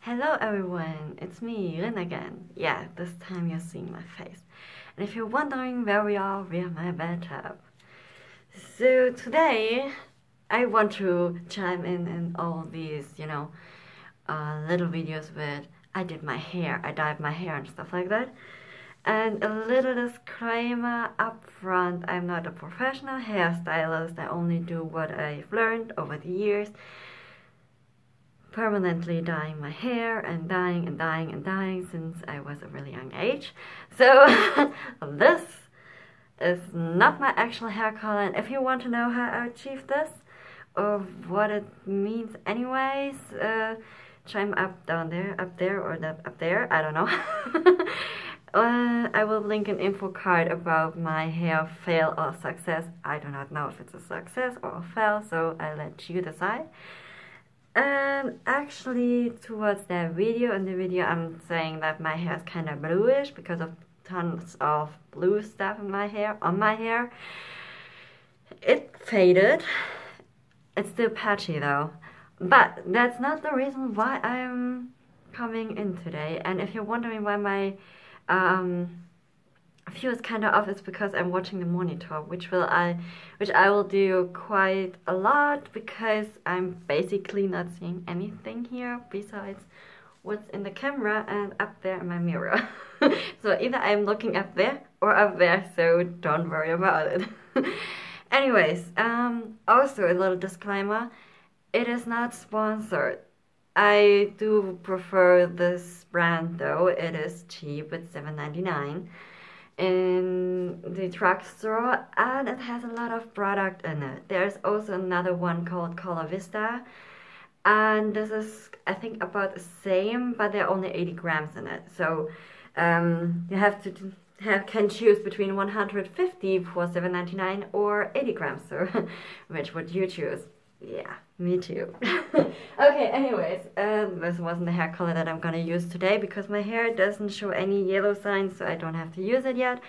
Hello everyone, it's me, Rin again. Yeah, this time you're seeing my face. And if you're wondering where we are my bathtub. So today, I want to chime in all these, little videos with I did my hair, I dyed my hair and stuff like that. And a little disclaimer up front, I'm not a professional hairstylist, I only do what I've learned over the years. Permanently dyeing my hair and dyeing since I was a really young age. So this is not my actual hair color, and if you want to know how I achieved this or what it means anyways, chime up down there, up there, I don't know. I will link an info card about my hair fail or success. I do not know if it's a success or a fail, so I'll let you decide. And actually, towards that video, in the video I'm saying that my hair is kind of bluish because of tons of blue stuff in my hair, on my hair. It faded. It's still patchy though. But that's not the reason why I'm coming in today. And if you're wondering why my view is kind of off, it's because I'm watching the monitor, which I will do quite a lot because I'm basically not seeing anything here besides what's in the camera and up there in my mirror. So either I'm looking up there or up there, so don't worry about it. Anyways, also a little disclaimer, it is not sponsored. I do prefer this brand though, it is cheap, it's $7.99 in the drugstore, and it has a lot of product in it. There's also another one called Color Vista, and this is I think about the same, but there are only 80 grams in it. So you have to can choose between 150 for $7.99 or 80 grams. So which would you choose? Yeah, me too. Okay, anyways, this wasn't the hair color that I'm gonna use today because my hair doesn't show any yellow signs, so I don't have to use it yet.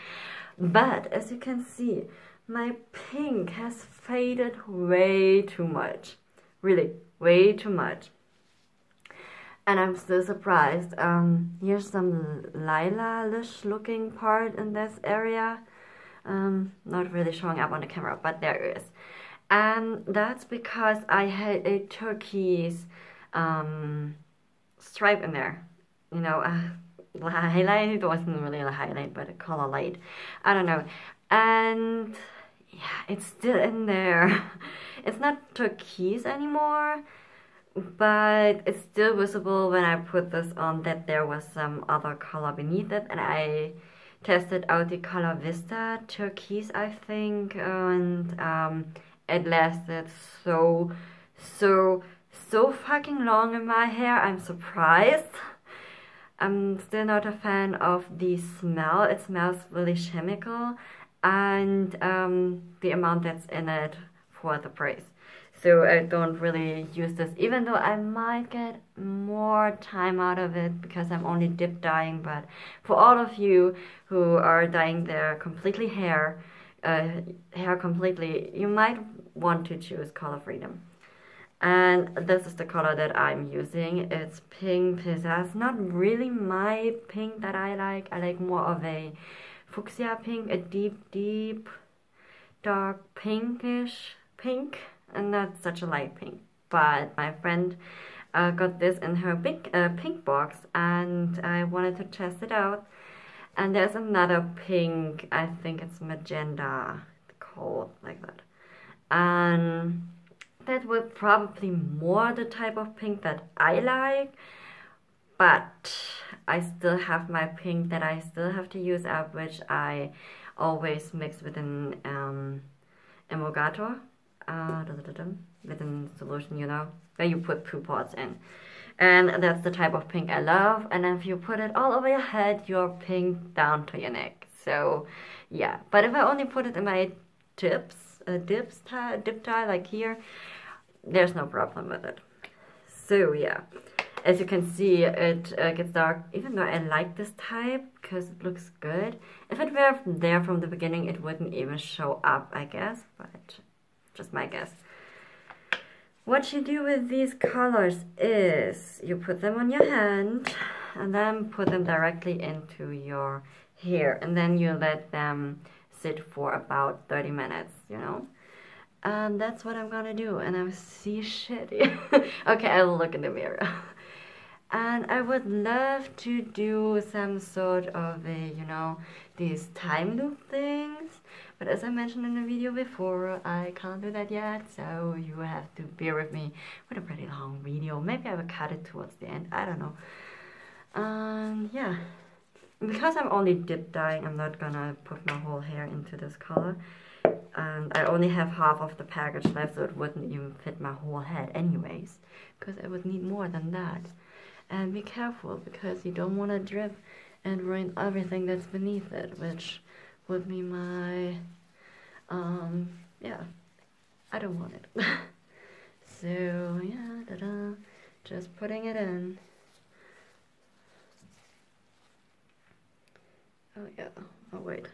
But as you can see, my pink has faded way too much. Really, way too much. And I'm still surprised. Here's some lilac-ish looking part in this area. Not really showing up on the camera, but there it is. And that's because I had a turquoise stripe in there. You know, highlight, it wasn't really a highlight, but a color light. I don't know. And yeah, it's still in there. It's not turquoise anymore, but it's still visible when I put this on that there was some other color beneath it. And I tested out the Color Vista turquoise, I think, and it lasted so fucking long in my hair. I'm surprised. I'm still not a fan of the smell. It smells really chemical, and the amount that's in it for the price. So I don't really use this, even though I might get more time out of it because I'm only dip dyeing. But for all of you who are dyeing their completely hair completely, you might want to choose Color Freedom. And this is the color that I'm using. It's pink pizzazz. Not really my pink that I like. I like more of a fuchsia pink, a deep dark pinkish pink, and not such a light pink. But my friend got this in her big pink box, and I wanted to test it out. And there's another pink, I think it's magenta, called like that. And that would probably more the type of pink that I like. But I still have my pink that I still have to use up, which I always mix with an emulgator, with a solution, you know, where you put 2 parts in. And that's the type of pink I love. And if you put it all over your head, you're pink down to your neck. So yeah, but if I only put it in my dip tie like here, there's no problem with it. So yeah, as you can see, it gets dark, even though I like this type because it looks good. If it were there from the beginning, it wouldn't even show up, I guess, but just my guess. what you do with these colors is you put them on your hand and then put them directly into your hair, and then you let them sit for about 30 minutes, you know. And that's what I'm gonna do, and I see shitty. Okay, I'll look in the mirror. And I would love to do some sort of a, you know, these time loop things. But as I mentioned in the video before, I can't do that yet. So you have to bear with me with a pretty long video. Maybe I will cut it towards the end. I don't know. Yeah. Because I'm only dip dyeing, I'm not gonna put my whole hair into this color. And I only have half of the package left, so it wouldn't even fit my whole head anyways. Because I would need more than that. And be careful, because you don't want to drip and ruin everything that's beneath it, which would be my, yeah, I don't want it. So, yeah, ta-da, just putting it in. Oh, yeah, oh, wait.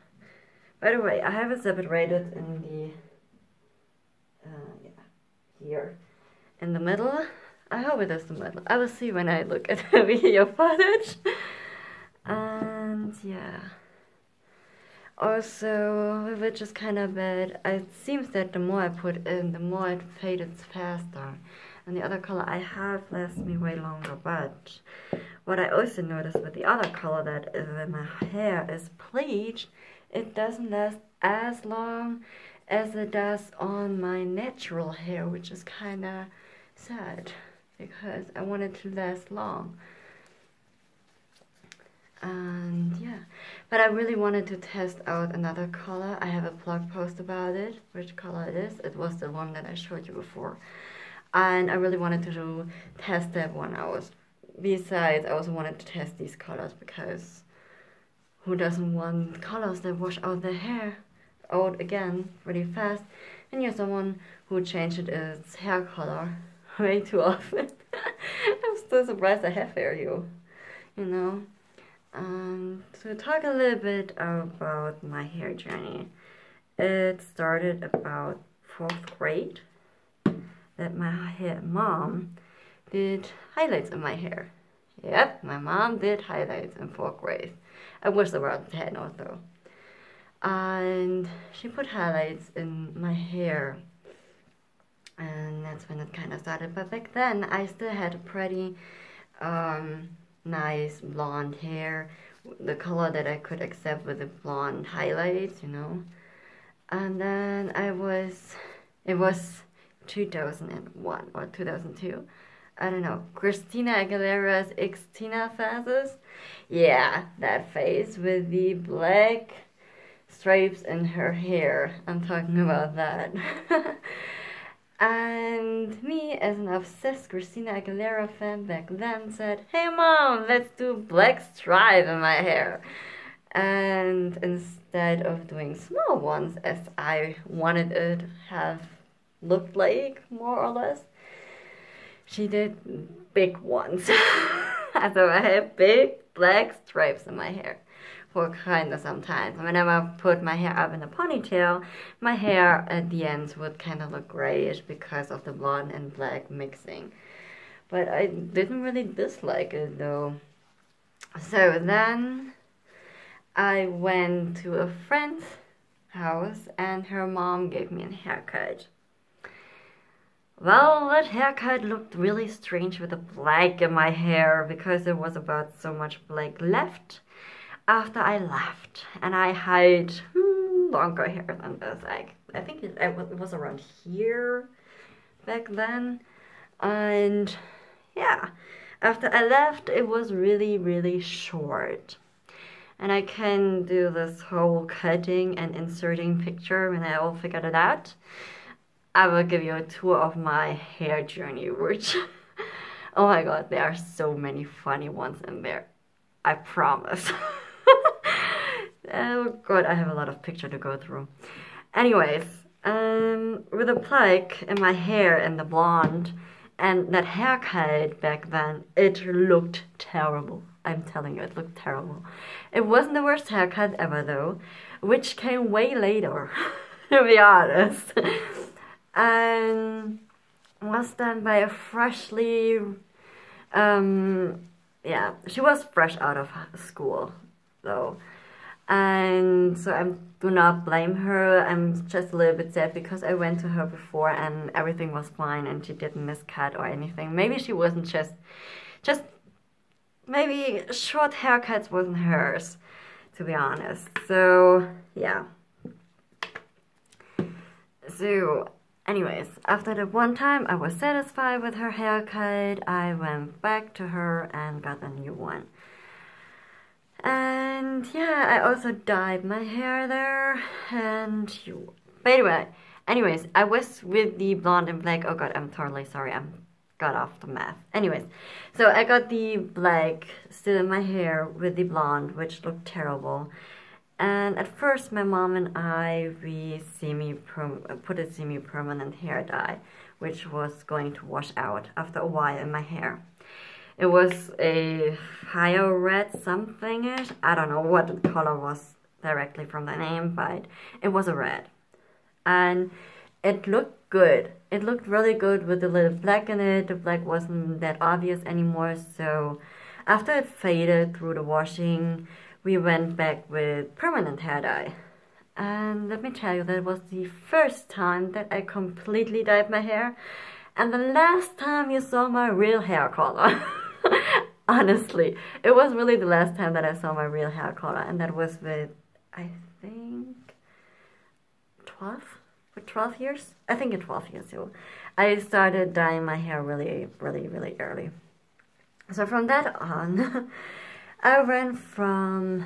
By the way, I have it separated in the, yeah, here, in the middle. I hope it is the middle. I will see when I look at the video footage. And yeah. Also, which is kind of bad, it seems that the more I put in, the more it fades faster. And the other color I have lasts me way longer. But what I also noticed with the other color that is in my hair is bleached, it doesn't last as long as it does on my natural hair, which is kind of sad. Because I want it to last long. And yeah, but I really wanted to test out another color. I have a blog post about it, which color it is. It was the one that I showed you before. And I really wanted to test that one out. Besides, I also wanted to test these colors, because who doesn't want colors that wash out their hair out again really fast? And you're someone who changed its hair color way too often. I'm still surprised I have hair, you know. To talk a little bit about my hair journey, it started about 4th grade, that my mom did highlights in my hair. Yep, my mom did highlights in 4th grade. I was around 10 or so. And she put highlights in my hair. And that's when it kind of started. But back then, I still had a pretty nice blonde hair, the color that I could accept with the blonde highlights, you know. And then it was 2001 or 2002. I don't know, Christina Aguilera's Xtina phases. Yeah, that phase with the black stripes in her hair. I'm talking about that. And me, as an obsessed Christina Aguilera fan back then, said, "Hey mom, let's do black stripe in my hair." And instead of doing small ones, as I wanted it to have looked like, more or less, she did big ones. So I have big black stripes in my hair for kind of some time. Whenever I put my hair up in a ponytail, my hair at the ends would kind of look grayish because of the blonde and black mixing. But I didn't really dislike it though. So then I went to a friend's house and her mom gave me a haircut. Well, that haircut looked really strange with the black in my hair, because there was about so much black left after I left, and I had longer hair than this. I think it was around here back then. And yeah, after I left, it was really, really short. And I can do this whole cutting and inserting picture when I all figured it out. I will give you a tour of my hair journey, which, oh my god, there are so many funny ones in there. I promise. Oh god, I have a lot of picture to go through. Anyways, with the plaque in my hair and the blonde and that haircut back then, it looked terrible. I'm telling you, it looked terrible. It wasn't the worst haircut ever though, which came way later, to be honest. And was done by a freshly, yeah, she was fresh out of school, though. And so I do not blame her. I'm just a little bit sad because I went to her before and everything was fine and she didn't miscut or anything. Maybe she wasn't just maybe short haircuts wasn't hers, to be honest. So yeah. So anyways, after the one time I was satisfied with her haircut, I went back to her and got a new one. And yeah, I also dyed my hair there, and by the way, anyways, I was with the blonde and black. Oh god, I'm totally sorry, I got off the math. Anyways, so I got the black still in my hair with the blonde, which looked terrible. And at first my mom and I, we put a semi-permanent hair dye, which was going to wash out after a while in my hair. It was a fire red something-ish. I don't know what the color was directly from the name, but it was a red. And it looked good. It looked really good with a little black in it. The black wasn't that obvious anymore, so after it faded through the washing, we went back with permanent hair dye. And let me tell you, that was the first time that I completely dyed my hair. And the last time you saw my real hair color. Honestly, it was really the last time that I saw my real hair color, and that was with, I think, 12 years? I think 12 years old. I started dyeing my hair really early. So from that on, I went from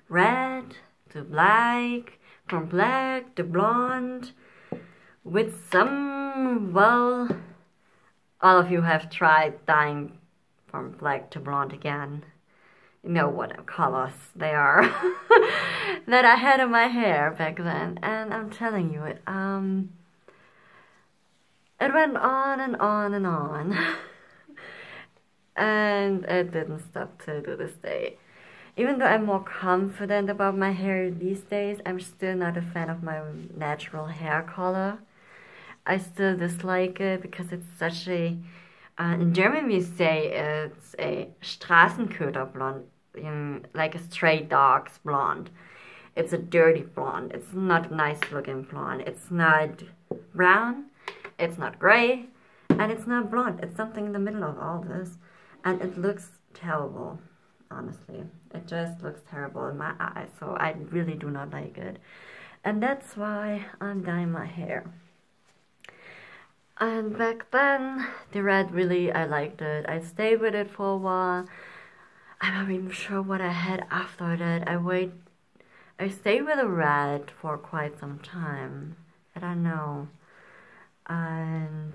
red to black, from black to blonde, with some, well, all of you have tried dyeing from black to blonde again. You know what colors they are that I had in my hair back then. And I'm telling you, it went on and on and on. And it didn't stop to this day. Even though I'm more confident about my hair these days, I'm still not a fan of my natural hair color. I still dislike it because it's such a, in German we say it's a Straßenköterblond, like a stray dog's blonde. It's a dirty blonde. It's not a nice looking blonde. It's not brown, it's not gray, and it's not blonde. It's something in the middle of all this. And it looks terrible, honestly. It just looks terrible in my eyes, so I really do not like it. And that's why I'm dyeing my hair. And back then, the red really, I liked it. I stayed with it for a while. I'm not even sure what I had after that. I stayed with the red for quite some time. I don't know. And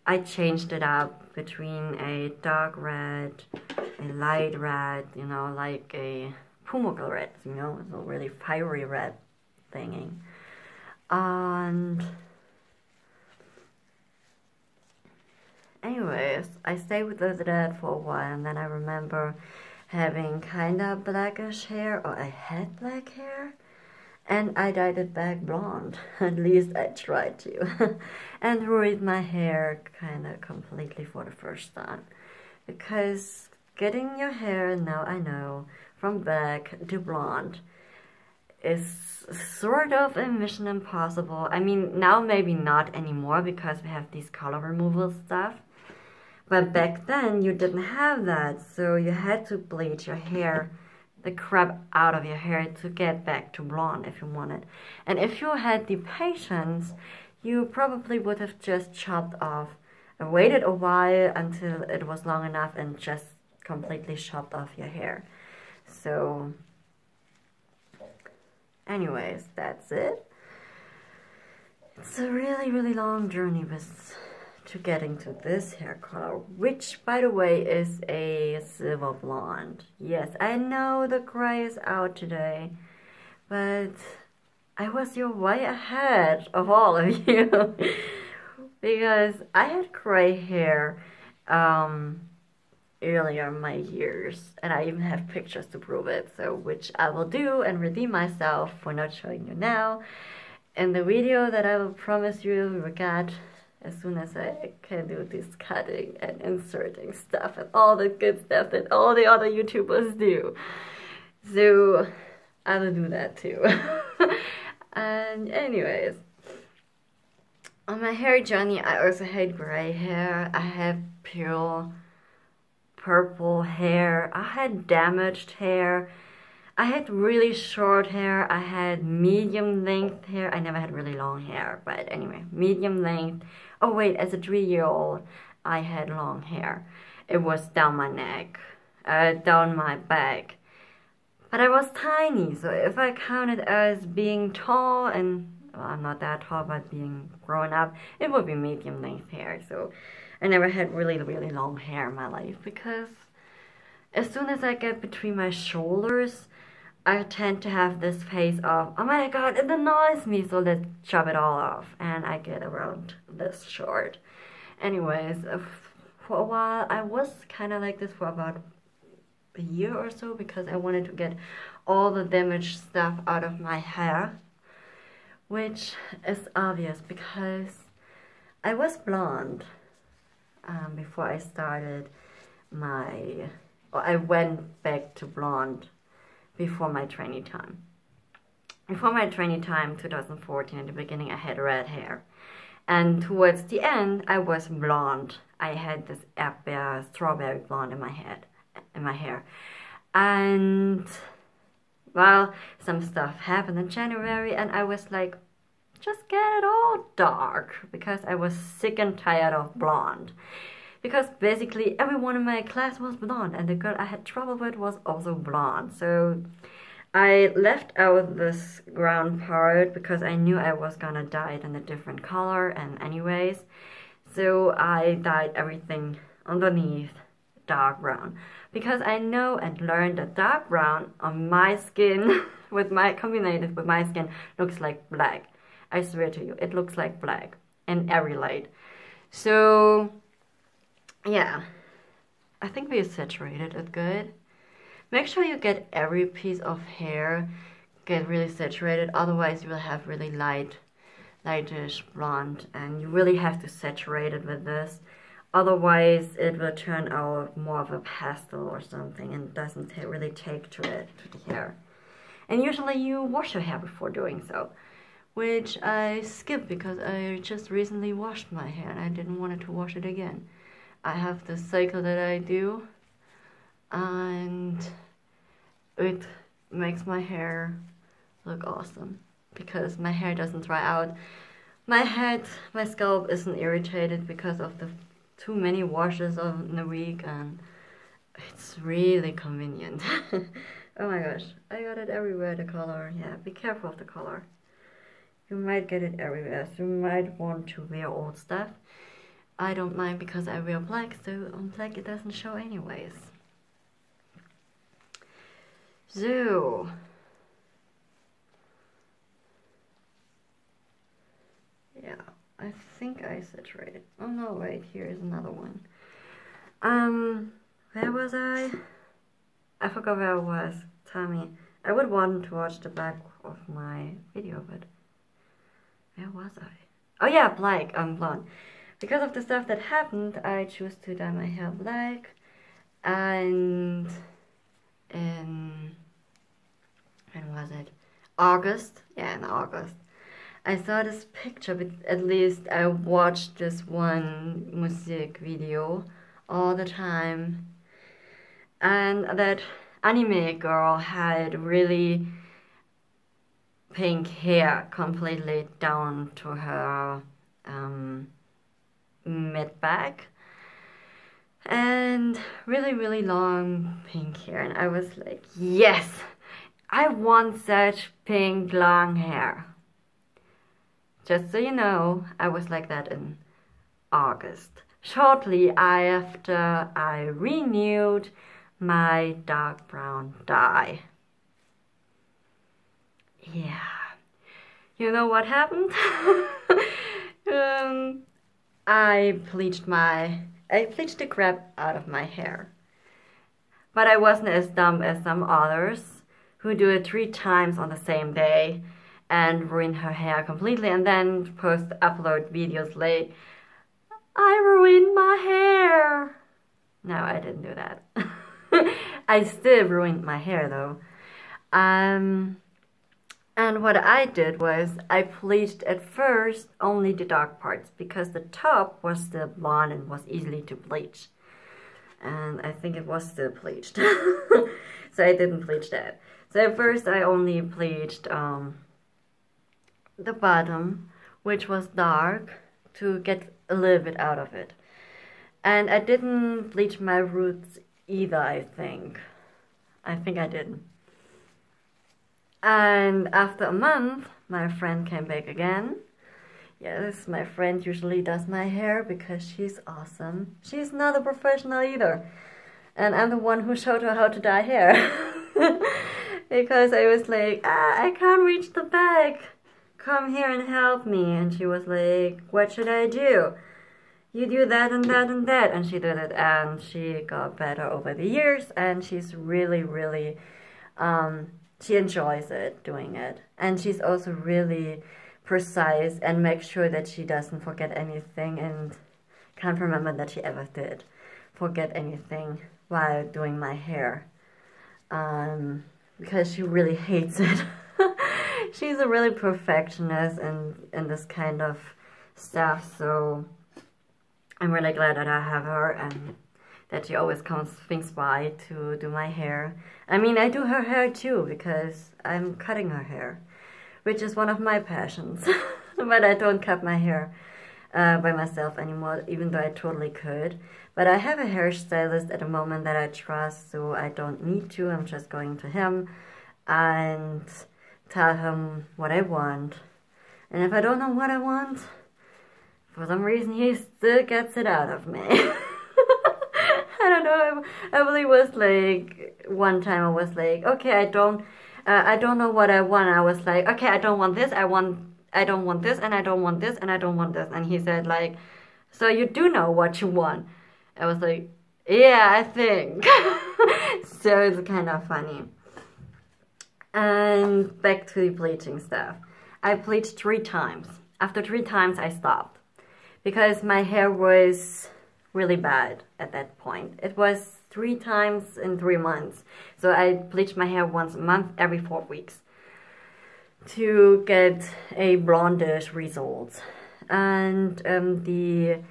I changed it up between a dark red, a light red, you know, like a Pumuckl red, you know, it's a really fiery red thingy. And anyways, I stayed with that for a while, and then I remember having kind of blackish hair, or I had black hair, and I dyed it back blonde. At least I tried to. And ruined my hair kind of completely for the first time. Because getting your hair, now I know, from black to blonde is sort of a mission impossible. I mean, now maybe not anymore because we have these color removal stuff. But back then you didn't have that, so you had to bleach your hair, the crap out of your hair, to get back to blonde if you wanted. And if you had the patience, you probably would have just chopped off and waited a while until it was long enough and just completely chopped off your hair. So anyways, that's it. It's a really long journey to getting to this hair color, which by the way is a silver blonde. Yes, I know the gray is out today, but I was way ahead of all of you because I had gray hair earlier in my years, and I even have pictures to prove it, so which I will do and redeem myself for not showing you now in the video that I will promise you will get as soon as I can do this cutting and inserting stuff and all the good stuff that all the other YouTubers do. So I will do that too. And anyways, on my hair journey, I also had gray hair. I have pure purple hair. I had damaged hair. I had really short hair. I had medium length hair. I never had really long hair, but anyway, medium length. Oh wait, as a 3-year-old, I had long hair. It was down my neck, down my back. But I was tiny, so if I count it as being tall, and well, I'm not that tall, but being grown up, it would be medium length hair. So I never had really, really long hair in my life, because as soon as I get between my shoulders, I tend to have this phase of, oh my god, it annoys me, so let's chop it all off. And I get around this short. Anyways, for a while, I was kind of like this for about a year or so, because I wanted to get all the damaged stuff out of my hair. Which is obvious, because I was blonde before I started I went back to blonde before my trainee time. Before my trainee time, 2014, in the beginning, I had red hair. And towards the end, I was blonde. I had this erdbeer, strawberry blonde in my hair. And, well, some stuff happened in January, and I was like, just get it all dark, because I was sick and tired of blonde. Because basically everyone in my class was blonde, and the girl I had trouble with was also blonde. So I left out this ground part because I knew I was gonna dye it in a different color, and anyways, so I dyed everything underneath dark brown, because I know and learned that dark brown on my skin combined with my skin looks like black. I swear to you, it looks like black in every light. So yeah, I think we saturated it good. Make sure you get every piece of hair get really saturated, otherwise you will have really lightish blonde, and you really have to saturate it with this. Otherwise it will turn out more of a pastel or something, and doesn't really take to the hair. And usually you wash your hair before doing so, which I skipped because I just recently washed my hair and I didn't want to wash it again. I have this cycle that I do, and it makes my hair look awesome, because my hair doesn't dry out. My scalp isn't irritated because of the too many washes in a week, and it's really convenient. Oh my gosh, I got it everywhere, the color. Yeah, be careful of the color. You might get it everywhere, so you might want to wear old stuff. I don't mind, because I wear black, so on black it doesn't show anyways. So yeah, I think I saturated. Oh no, wait, here is another one. Where was I? I forgot where I was. Tell me. I would want to watch the back of my video, but where was I? Oh yeah, black, blonde. Because of the stuff that happened, I choose to dye my hair black. And in, when was it? August? Yeah, in August. I saw this picture, but at least I watched this one music video all the time. And that anime girl had really pink hair, completely down to her mid-back, and really, really long pink hair. And I was like, yes, I want such pink long hair. Just so you know, I was like that in August, shortly after I renewed my dark brown dye. Yeah, you know what happened? I bleached the crap out of my hair. But I wasn't as dumb as some others who do it 3 times on the same day and ruin her hair completely, and then upload videos I ruined my hair. No, I didn't do that. I still ruined my hair though. And what I did was I bleached at first only the dark parts because the top was still blonde and was easily to bleach. And I think it was still bleached. So I didn't bleach that. So at first I only bleached the bottom, which was dark, to get a little bit out of it. And I didn't bleach my roots either, I think. I think I didn't. And after a month, my friend came back again. Yes, my friend usually does my hair because she's awesome. She's not a professional either. And I'm the one who showed her how to dye hair. Because I was like, I can't reach the back. Come here and help me. And she was like, what should I do? You do that and that and that. And she did it, and she got better over the years, and she's really, really, she enjoys it, doing it. And she's also really precise and makes sure that she doesn't forget anything, and can't remember that she ever did forget anything while doing my hair. Because she really hates it. She's a really perfectionist in this kind of stuff, so I'm really glad that I have her and that she always swings by to do my hair. I mean, I do her hair too because I'm cutting her hair, which is one of my passions. But I don't cut my hair by myself anymore, even though I totally could. But I have a hairstylist at the moment that I trust, so I don't need to. I'm just going to him and tell him what I want. And if I don't know what I want, for some reason he still gets it out of me. I don't know, I really was like, one time I was like, okay, I don't know what I want. I was like, okay, I don't want this, I don't want this, and I don't want this, and I don't want this. And he said like, so you do know what you want? I was like, yeah, I think. So it's kind of funny. And back to the bleaching stuff. I bleached 3 times. After 3 times I stopped. Because my hair was really bad at that point. It was 3 times in 3 months. So I bleached my hair once a month, every 4 weeks, to get a blondish result. And the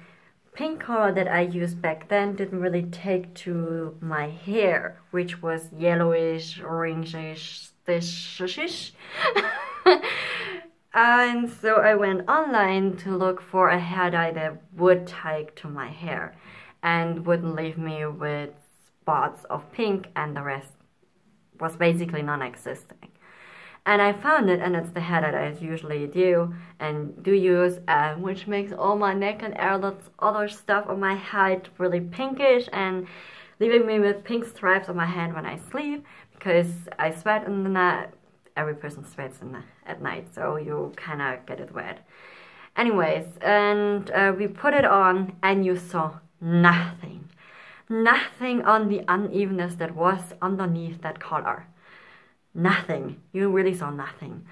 pink color that I used back then didn't really take to my hair, which was yellowish, orangish, this. And so I went online to look for a hair dye that would take to my hair and wouldn't leave me with spots of pink, and the rest was basically non-existing. And I found it, and it's the hair that I usually do and do use, which makes all my neck and other stuff on my head really pinkish and leaving me with pink stripes on my hand when I sleep, because I sweat in the night. Every person sweats at night, so you kind of get it wet. Anyways, and we put it on, and you saw nothing. Nothing on the unevenness that was underneath that color. Nothing. You really saw nothing.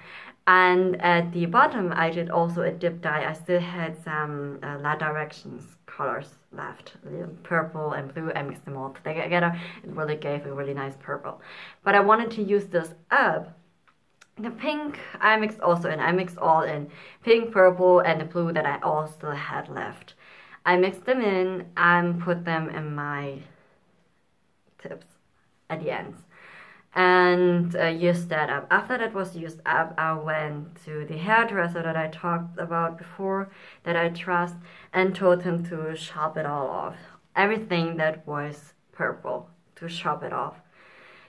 And at the bottom, I did also a dip dye. I still had some La Directions colors left, purple and blue. I mixed them all together. It really gave a really nice purple. But I wanted to use this up. The pink I mixed also in. I mixed all in. Pink, purple, and the blue that I also had left. I mixed them in and put them in my tips at the ends. And used that up. After that was used up, I went to the hairdresser that I talked about before, that I trust, and told him to chop it all off. Everything that was purple, to chop it off.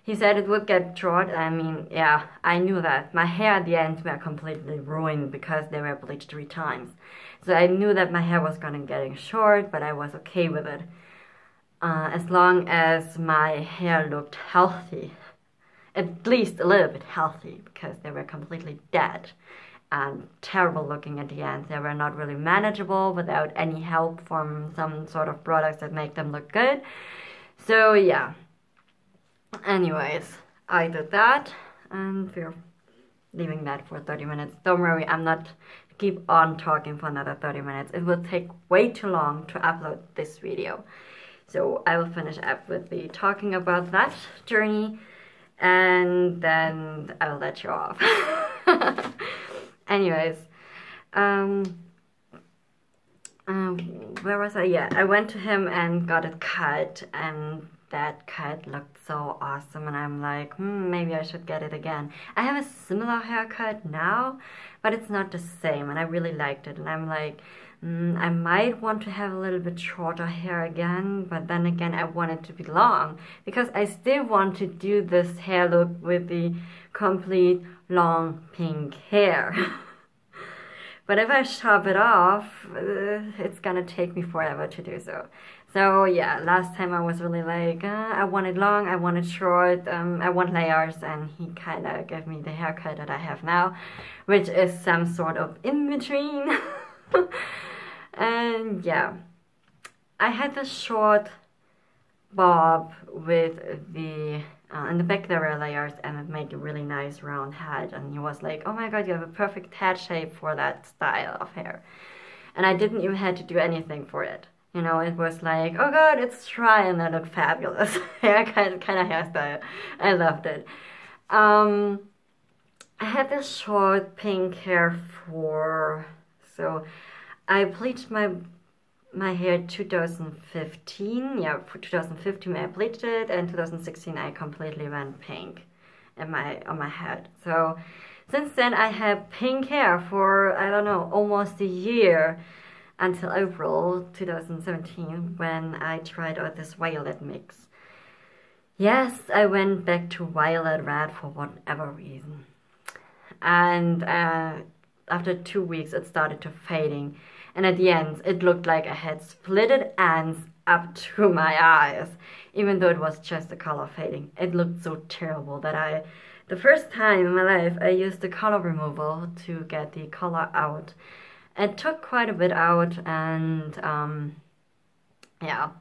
He said it would get short. I mean, yeah, I knew that. My hair at the ends were completely ruined because they were bleached 3 times. So I knew that my hair was gonna get short, but I was okay with it. As long as my hair looked healthy. At least a little bit healthy, because they were completely dead and terrible looking at the end. They were not really manageable without any help from some sort of products that make them look good. So yeah. Anyways, I did that, and we're leaving that for 30 minutes. Don't worry, I'm not keep on talking for another 30 minutes. It will take way too long to upload this video. So I will finish up with the talking about that journey, and then I will let you off. Anyways, where was I? Yeah, I went to him and got it cut, and that cut looked so awesome, and I'm like, maybe I should get it again. I have a similar haircut now, but it's not the same, and I really liked it, and I'm like, I might want to have a little bit shorter hair again, but then again I want it to be long, because I still want to do this hair look with the complete long pink hair. But if I chop it off, it's gonna take me forever to do so. So yeah, last time I was really like, I want it long, I want it short, I want layers, and he kind of gave me the haircut that I have now, which is some sort of in-between. And yeah, I had this short bob with the in the back there were layers, and it made a really nice round head, and he was like, oh my god, you have a perfect head shape for that style of hair. And I didn't even have to do anything for it. You know, it was like, oh god, it's dry, and that looked fabulous. Hair kind of hairstyle. I loved it. I had this short pink hair so I bleached my hair 2015, yeah, for 2015 I bleached it, and 2016 I completely went pink on my head. So since then I have pink hair for, I don't know, almost a year, until April 2017 when I tried out this violet mix. Yes, I went back to violet red for whatever reason. And after 2 weeks it started to fading. And at the end, it looked like I had splitted ends up to my eyes. Even though it was just the color fading. It looked so terrible that the first time in my life, I used the color removal to get the color out. It took quite a bit out, and yeah,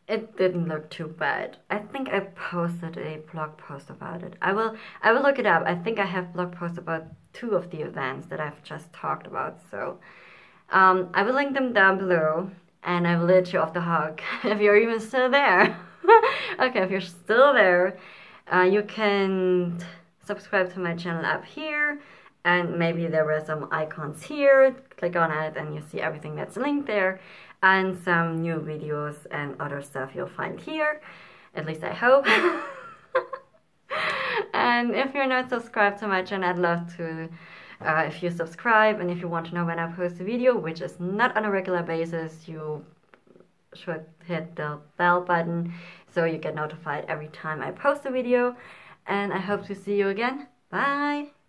it didn't look too bad. I think I posted a blog post about it. I will look it up. I think I have blog posts about 2 of the events that I've just talked about. So I will link them down below, and I will let you off the hook if you're even still there. Okay, if you're still there, you can subscribe to my channel up here, and maybe there were some icons here. Click on it and you see everything that's linked there, and some new videos and other stuff you'll find here, at least I hope. And if you're not subscribed to my channel, I'd love to if you subscribe, and if you want to know when I post a video, which is not on a regular basis, you should hit the bell button so you get notified every time I post a video. And I hope to see you again. Bye!